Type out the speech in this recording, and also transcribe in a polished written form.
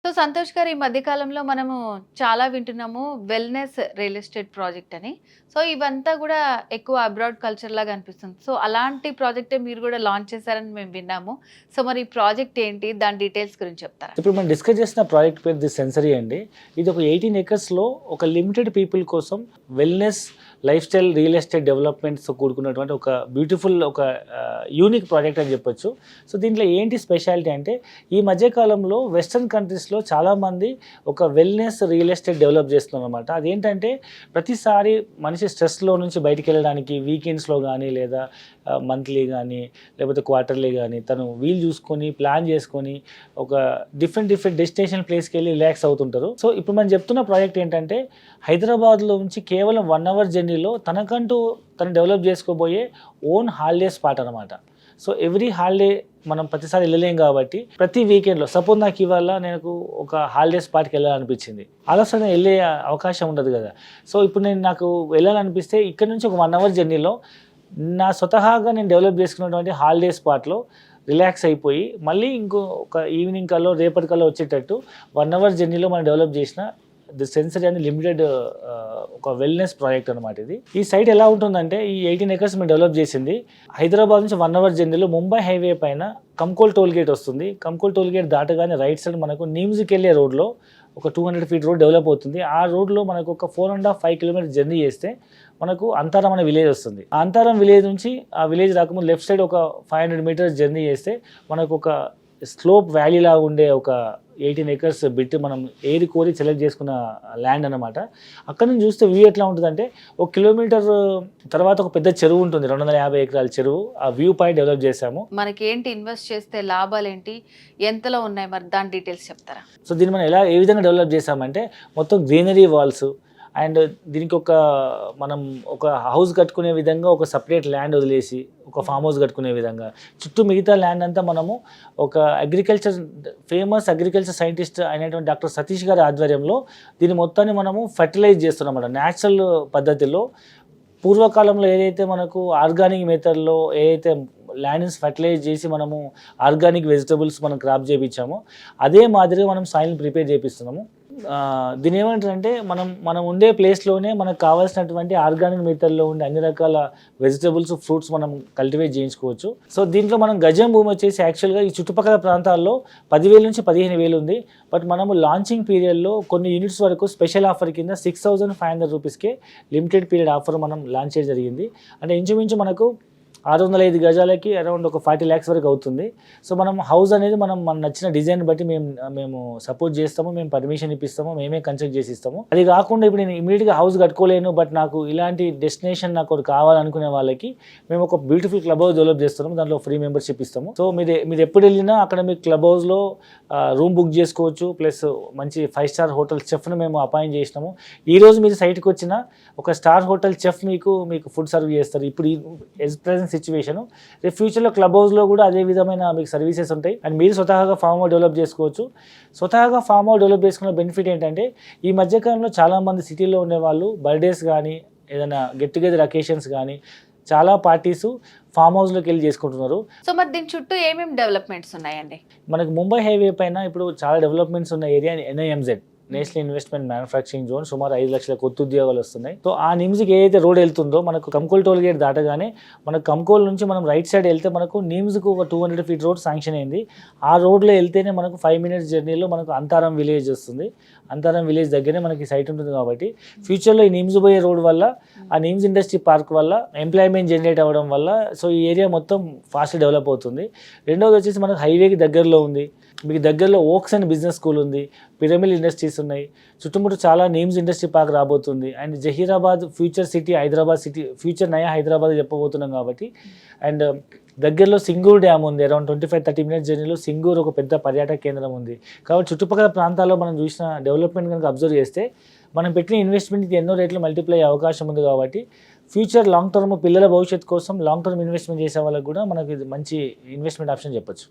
So Santosh గారు ఈ మధ్య కాలంలో మనము చాలా వింటున్నాము వెల్‌నెస్ రియల్ ఎస్టేట్ ప్రాజెక్ట్ అని. సో ఇవంతా గూడా ఎక్కువ అబ్రాడ్ కల్చర్ లాగా అనిపిస్తుంది. సో అలాంటి ప్రాజెక్టే మీరు గూడా లాంచ్ చేశారని మేము విన్నాము. సో మరి ఈ ప్రాజెక్ట్ ఏంటి? దాని డీటెయిల్స్ గురించి చెప్తారా? ఇప్పుడు మనం డిస్కస్ చేసిన ప్రాజెక్ట్ పేరు ది సెన్సరీ అండి. ఇది ఒక 18 ఎకర్స్‌లో ఒక లిమిటెడ్ పీపుల్ కోసం wellness lifestyle real estate డెవలప్మెంట్స్‌తో కూడుకున్నటువంటి ఒక బ్యూటిఫుల్ ఒక యూనిక్ ప్రాజెక్ట్ అని చెప్పొచ్చు. సో దీంట్లో ఏంటి స్పెషాలిటీ అంటే ఈ మధ్య కాలంలో వెస్టర్న్ కంట్రీస్‌లో చాలామంది ఒక వెల్‌నెస్ రియల్ ఎస్టేట్ డెవలప్ చేస్తున్నారన్నమాట. అదేంటంటే ప్రతిసారి మనిషి స్ట్రెస్‌లో నుంచి బయటికి వెళ్ళడానికి వీకెండ్స్‌లో కానీ లేదా మంత్లీ కానీ లేకపోతే క్వార్టర్లీ కానీ తను వీలు చూసుకొని ప్లాన్ చేసుకొని ఒక డిఫరెంట్ డెస్టినేషన్ ప్లేస్కి వెళ్ళి రిలాక్స్ అవుతుంటారు. సో ఇప్పుడు మనం చెప్తున్న ప్రాజెక్ట్ ఏంటంటే హైదరాబాద్లో నుంచి కేవలం 1 అవర్ జర్నీలో తనకంటూ తను డెవలప్ చేసుకోబోయే ఓన్ హాలిడే స్పాట్ అనమాట. సో ఎవ్రీ హాలిడే మనం ప్రతిసారి వెళ్ళలేం కాబట్టి ప్రతి వీకెండ్లో సపోజ్ నాకు ఇవాళ నేను ఒక హాలిడే స్పాట్కి వెళ్ళాలనిపించింది, ఆలోచన వెళ్ళే అవకాశం ఉండదు కదా. సో ఇప్పుడు నాకు వెళ్ళాలనిపిస్తే ఇక్కడ నుంచి ఒక 1 అవర్ జర్నీలో నా స్వతహాగా నేను డెవలప్ చేసుకున్నటువంటి హాలిడే స్పాట్లో రిలాక్స్ అయిపోయి మళ్ళీ ఒక ఈవినింగ్ కల్లో రేపటి కల్లో వచ్చేటట్టు 1 అవర్ జర్నీలో మనం డెవలప్ చేసిన ది సెన్సరీ అని లిమిటెడ్ ఒక వెల్నెస్ ప్రాజెక్ట్ అనమాట ఇది. ఈ సైట్ ఎలా ఉంటుందంటే ఈ 18 ఎకర్స్ మేము డెవలప్ చేసింది హైదరాబాద్ నుంచి 1 అవర్ జర్నీలో ముంబై హైవే పైన కంకోల్ టోల్ గేట్ వస్తుంది. కంకోల్ టోల్ గేట్ దాటగానే రైట్ సైడ్ మనకు నిమ్స్కి వెళ్ళే రోడ్లో ఒక 200 ఫీట్ రోడ్ డెవలప్ అవుతుంది. ఆ రోడ్లో మనకు ఒక 4.5 కిలోమీటర్ జర్నీ చేస్తే మనకు అంతారం అనే విలేజ్ వస్తుంది. ఆ అంతారం విలేజ్ నుంచి ఆ విలేజ్ రాకముందు లెఫ్ట్ సైడ్ ఒక 500 మీటర్స్ జర్నీ చేస్తే మనకు ఒక స్లోప్ వ్యాలీలా ఉండే ఒక 18 ఎకర్స్ బిట్ మనం ఏరి కోరి సెలెక్ట్ చేసుకున్న ల్యాండ్ అనమాట. అక్కడ నుంచి చూస్తే వ్యూ ఎట్లా ఉంటుందంటే 1 కిలోమీటర్ తర్వాత ఒక పెద్ద చెరువు ఉంటుంది, 250 ఎకరాల చెరువు. ఆ వ్యూ పాయింట్ డెవలప్ చేశాము. మనకి ఏంటి ఇన్వెస్ట్ చేస్తే లాభాలు ఏంటి, ఎంతలో ఉన్నాయి, మరి దాని డీటెయిల్స్ చెప్తారా? సో దీన్ని మనం ఏ విధంగా డెవలప్ చేశామంటే మొత్తం గ్రీనరీ వాల్స్ అండ్ దీనికి మనం ఒక హౌస్ కట్టుకునే విధంగా ఒక సపరేట్ ల్యాండ్ వదిలేసి ఒక ఫామ్ హౌస్ కట్టుకునే విధంగా చుట్టూ మిగతా ల్యాండ్ అంతా మనము ఒక ఫేమస్ అగ్రికల్చర్ సైంటిస్ట్ అయినటువంటి డాక్టర్ సతీష్ గారి ఆధ్వర్యంలో దీన్ని మొత్తాన్ని మనము ఫర్టిలైజ్ చేస్తున్నాం అన్నమాట. న్యాచురల్ పద్ధతిలో పూర్వకాలంలో ఏదైతే మనకు ఆర్గానిక్ మెథడ్లో ఏదైతే ల్యాండ్స్ ఫర్టిలైజ్ చేసి మనము ఆర్గానిక్ వెజిటబుల్స్ మనం క్రాప్ చేయించామో అదే మాదిరిగా మనం సాయిల్ని ప్రిపేర్ చేపిస్తున్నాము. దీని ఏమంటారంటే మనం ఉండే ప్లేస్లోనే మనకు కావాల్సినటువంటి ఆర్గానిక్ మెథడ్లో ఉండే అన్ని రకాల వెజిటబుల్స్ ఫ్రూట్స్ మనం కల్టివేట్ చేయించుకోవచ్చు. సో దీంట్లో మనం గజం భూమి వచ్చేసి యాక్చువల్గా ఈ చుట్టుపక్కల ప్రాంతాల్లో 10,000 నుంచి 15,000 ఉంది. బట్ మనము లాంచింగ్ పీరియడ్లో కొన్ని యూనిట్స్ వరకు స్పెషల్ ఆఫర్ కింద 6,500 రూపీస్కే లిమిటెడ్ పీరియడ్ ఆఫర్ మనం లాంచ్ చేయడం జరిగింది. అంటే ఇంచుమించు మనకు 605 గజాలకి అరౌండ్ ఒక 40 lakhs వరకు అవుతుంది. సో మనం హౌస్ అనేది మన నచ్చిన డిజైన్ బట్టి మేము సపోర్ట్ చేస్తాము, మేము పర్మిషన్ ఇప్పిస్తాము, మేమే కన్స్ట్రక్ట్ చేసి ఇస్తాము. అది కాకుండా ఇప్పుడు నేను ఇమీడియట్గా హౌస్ కట్టుకోలేను బట్ నాకు ఇలాంటి డెస్టినేషన్ నాకు ఒకటి కావాలనుకునే వాళ్ళకి మేము ఒక బ్యూటిఫుల్ క్లబ్ హౌస్ డెవలప్ చేస్తున్నాము. దాంట్లో ఫ్రీ మెంబర్షిప్ ఇస్తాము. సో మీరు ఎప్పుడు వెళ్ళినా అక్కడ మీకు క్లబ్ హౌస్లో రూమ్ బుక్ చేసుకోవచ్చు. ప్లస్ మంచి 5 స్టార్ హోటల్ చెఫ్ను మేము అపాయింట్ చేసినాము. ఈరోజు మీరు సైట్కి వచ్చిన ఒక స్టార్ హోటల్ చెఫ్ మీకు ఫుడ్ సర్వ్ చేస్తారు. ఇప్పుడు ప్రెజెంట్ సిచ్యువేషన్ రేపు ఫ్యూచర్లో క్లబ్ హౌస్లో కూడా అదే విధమైన మీకు సర్వీసెస్ ఉంటాయి. అండ్ మీరు స్వతహాగా ఫామ్ హౌస్ డెవలప్ చేసుకోవచ్చు. స్వతహాగా ఫామ్ హౌస్ డెవలప్ చేసుకున్న బెనిఫిట్ ఏంటంటే ఈ మధ్యకాలంలో చాలామంది సిటీలో ఉండేవాళ్ళు బర్త్డేస్ కానీ ఏదైనా గెట్ టుగెదర్ అకేషన్స్ కానీ చాలా పార్టీస్ ఫామ్ హౌస్లోకి వెళ్ళి చేసుకుంటున్నారు. సో మరి దీని చుట్టూ ఏమేమి డెవలప్మెంట్స్ ఉన్నాయండి? మనకు ముంబై హైవే పైన ఇప్పుడు చాలా డెవలప్మెంట్స్ ఉన్న area NIMZ national investment manufacturing zone. సుమారు 5 లక్షల కొత్త ఉద్యోగాలు వస్తున్నాయి. సో ఆ నిమ్స్కి ఏదైతే రోడ్ వెళ్తుందో మనకు కంకోల్ టోల్ గేట్ దాటగానే మనకు కంకోల్ నుంచి మనం రైట్ సైడ్ వెళ్తే మనకు నిమ్స్కు ఒక 200 ఫీట్ రోడ్ శాంక్షన్ అయింది. ఆ రోడ్లో వెళ్తేనే మనకు 5 minutes జర్నీలో మనకు అంతారం విలేజ్ వస్తుంది. అంతారం విలేజ్ దగ్గరే మనకి సైట్ ఉంటుంది కాబట్టి ఫ్యూచర్లో ఈ నిమ్స్ పోయే రోడ్ వల్ల ఆ నిమ్స్ ఇండస్ట్రీ పార్క్ వల్ల ఎంప్లాయ్మెంట్ జనరేట్ అవ్వడం వల్ల సో ఈ ఏరియా మొత్తం ఫాస్ట్ డెవలప్ అవుతుంది. రెండవది వచ్చేసి మనకు హైవేకి దగ్గరలో ఉంది. మీకు దగ్గరలో ఓక్స్ అండ్ బిజినెస్ స్కూల్ ఉంది, పిరమిల్ ఇండస్ట్రీస్ ఉన్నాయి, చుట్టుముట్టు చాలా నేమ్స్ ఇండస్ట్రీ పార్క్ రాబోతుంది. And Zaheerabad future city, Hyderabad city future నయా హైదరాబాద్ చెప్పబోతున్నాం కాబట్టి. అండ్ దగ్గరలో సింగూర్ డ్యామ్ ఉంది, అరౌండ్ 25-30 minutes జర్నీలో సింగూర్ ఒక పెద్ద పర్యాటక కేంద్రం ఉంది. కాబట్టి చుట్టుపక్కల ప్రాంతాల్లో మనం చూసిన డెవలప్మెంట్ కనుక అబ్జర్వ్ చేస్తే మనం పెట్టిన ఇన్వెస్ట్మెంట్కి ఎన్నో రేట్లు మల్టిప్లై అయ్యే అవకాశం ఉంది. కాబట్టి ఫ్యూచర్ లాంగ్ టర్మ్ పిల్లల భవిష్యత్తు కోసం లాంగ్ టర్మ్ ఇన్వెస్ట్మెంట్ చేసే వాళ్ళకి కూడా మనకి మంచి ఇన్వెస్ట్మెంట్ ఆప్షన్ చెప్పొచ్చు.